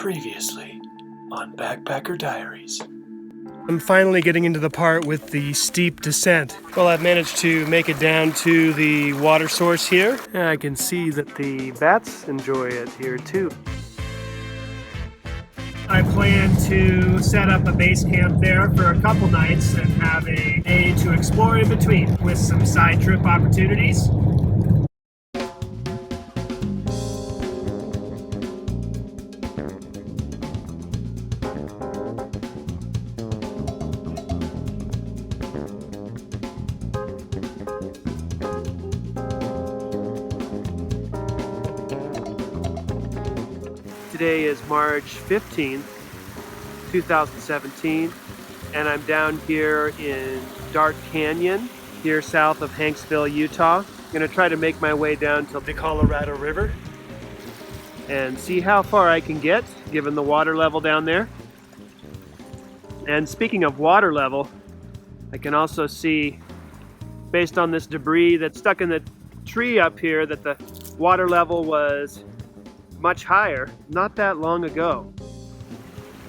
Previously on Backpacker Diaries. I'm finally getting into the part with the steep descent. Well, I've managed to make it down to the water source here. And I can see that the bats enjoy it here too. I plan to set up a base camp there for a couple nights and have a day to explore in between with some side trip opportunities. Today is March 15th, 2017, and I'm down here in Dark Canyon, here south of Hanksville, Utah. I'm going to try to make my way down to the Colorado River and see how far I can get, given the water level down there. And speaking of water level, I can also see, based on this debris that's stuck in the tree up here, that the water level was much higher not that long ago.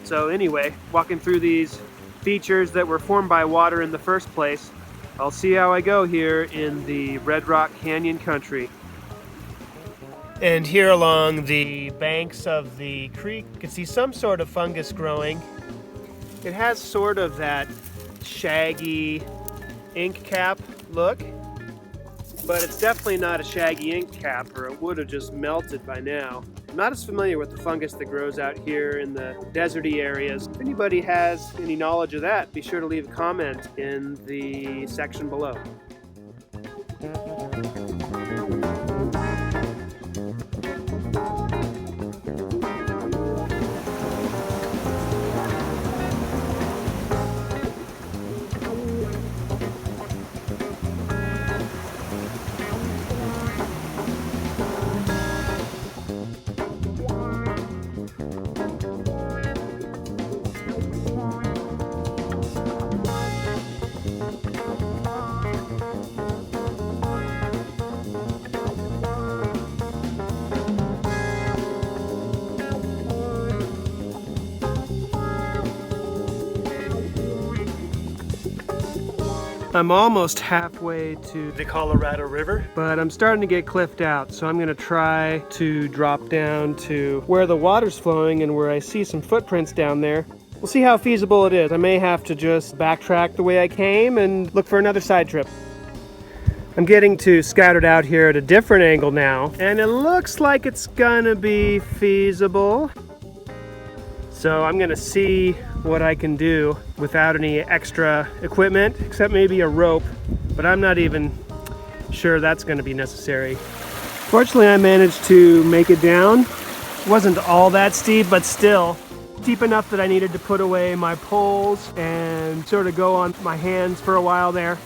So anyway, walking through these features that were formed by water in the first place, I'll see how I go here in the Red Rock Canyon country. And here along the banks of the creek, you can see some sort of fungus growing. It has sort of that shaggy ink cap look, but it's definitely not a shaggy ink cap, or it would have just melted by now. I'm not as familiar with the fungus that grows out here in the deserty areas. If anybody has any knowledge of that, be sure to leave a comment in the section below. I'm almost halfway to the Colorado River, but I'm starting to get cliffed out, so I'm gonna try to drop down to where the water's flowing and where I see some footprints down there. We'll see how feasible it is. I may have to just backtrack the way I came and look for another side trip. I'm getting to scout it out here at a different angle now, and it looks like it's gonna be feasible. So I'm gonna see what I can do without any extra equipment, except maybe a rope, but I'm not even sure that's gonna be necessary. Fortunately, I managed to make it down. It wasn't all that steep, but still steep enough that I needed to put away my poles and sort of go on my hands for a while there.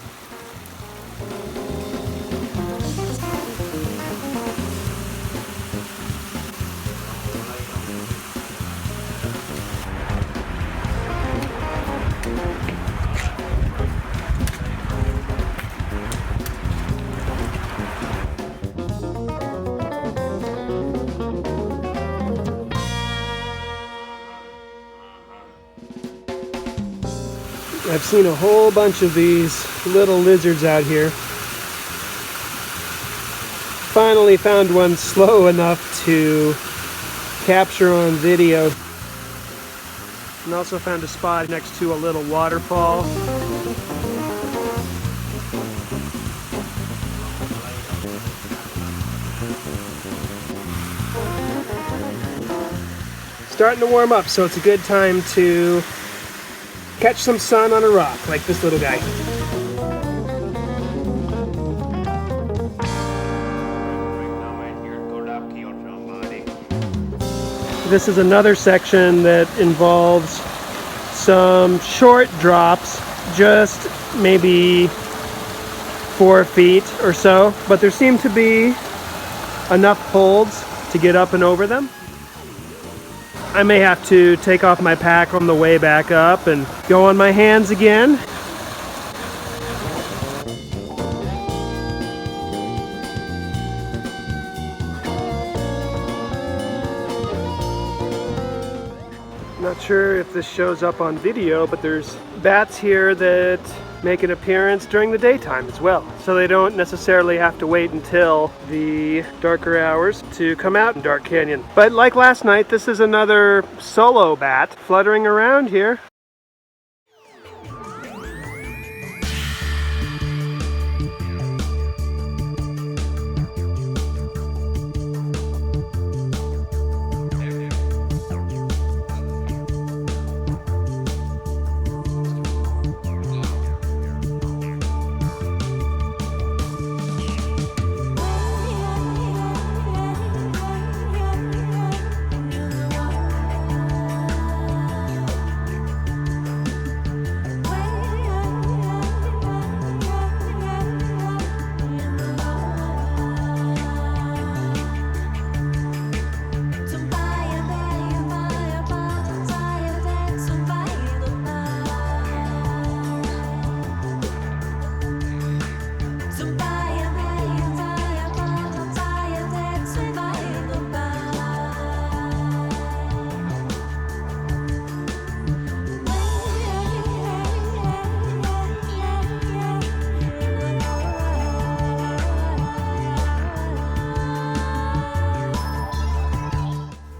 I've seen a whole bunch of these little lizards out here. Finally found one slow enough to capture on video. And also found a spot next to a little waterfall. Starting to warm up, so it's a good time to catch some sun on a rock, like this little guy. This is another section that involves some short drops, just maybe 4 feet or so, but there seem to be enough holds to get up and over them. I may have to take off my pack on the way back up and go on my hands again. Not sure if this shows up on video, but there's bats here that make an appearance during the daytime as well. So they don't necessarily have to wait until the darker hours to come out in Dark Canyon. But like last night, this is another solo bat fluttering around here.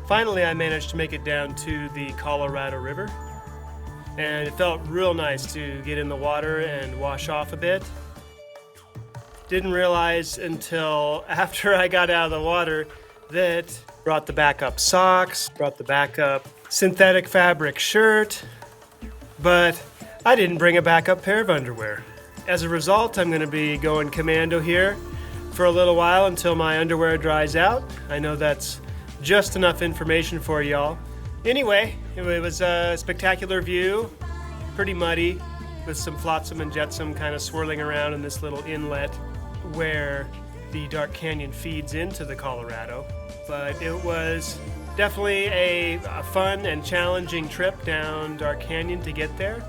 Finally, I managed to make it down to the Colorado River, and it felt real nice to get in the water and wash off a bit. Didn't realize until after I got out of the water that brought the backup socks, brought the backup synthetic fabric shirt, but I didn't bring a backup pair of underwear. As a result, I'm going to be going commando here for a little while until my underwear dries out. I know that's just enough information for y'all. Anyway, it was a spectacular view, pretty muddy, with some flotsam and jetsam kind of swirling around in this little inlet where the Dark Canyon feeds into the Colorado. But it was definitely a fun and challenging trip down Dark Canyon to get there.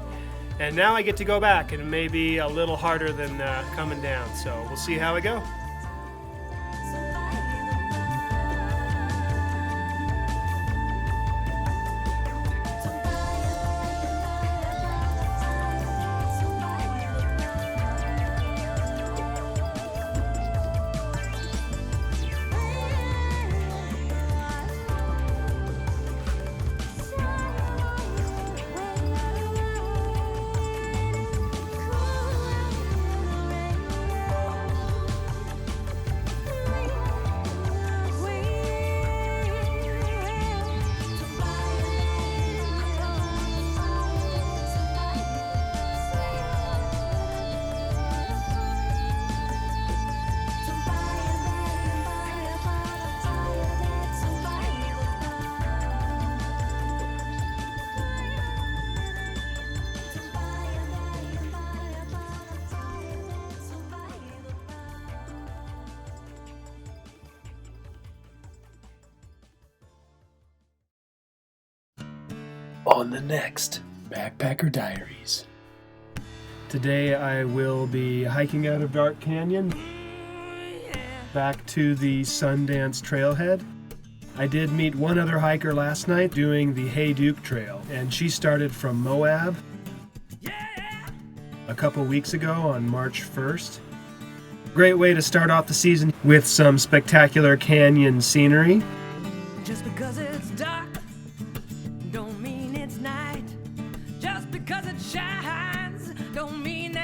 And now I get to go back, and it may be a little harder than coming down, so we'll see how we go. On the next Backpacker Diaries. Today I will be hiking out of Dark Canyon back to the Sundance Trailhead. I did meet one other hiker last night doing the Hey Duke Trail, and she started from Moab a couple weeks ago on March 1st. Great way to start off the season with some spectacular canyon scenery. Just because it's dark don't mean it's night. Just because it shines don't mean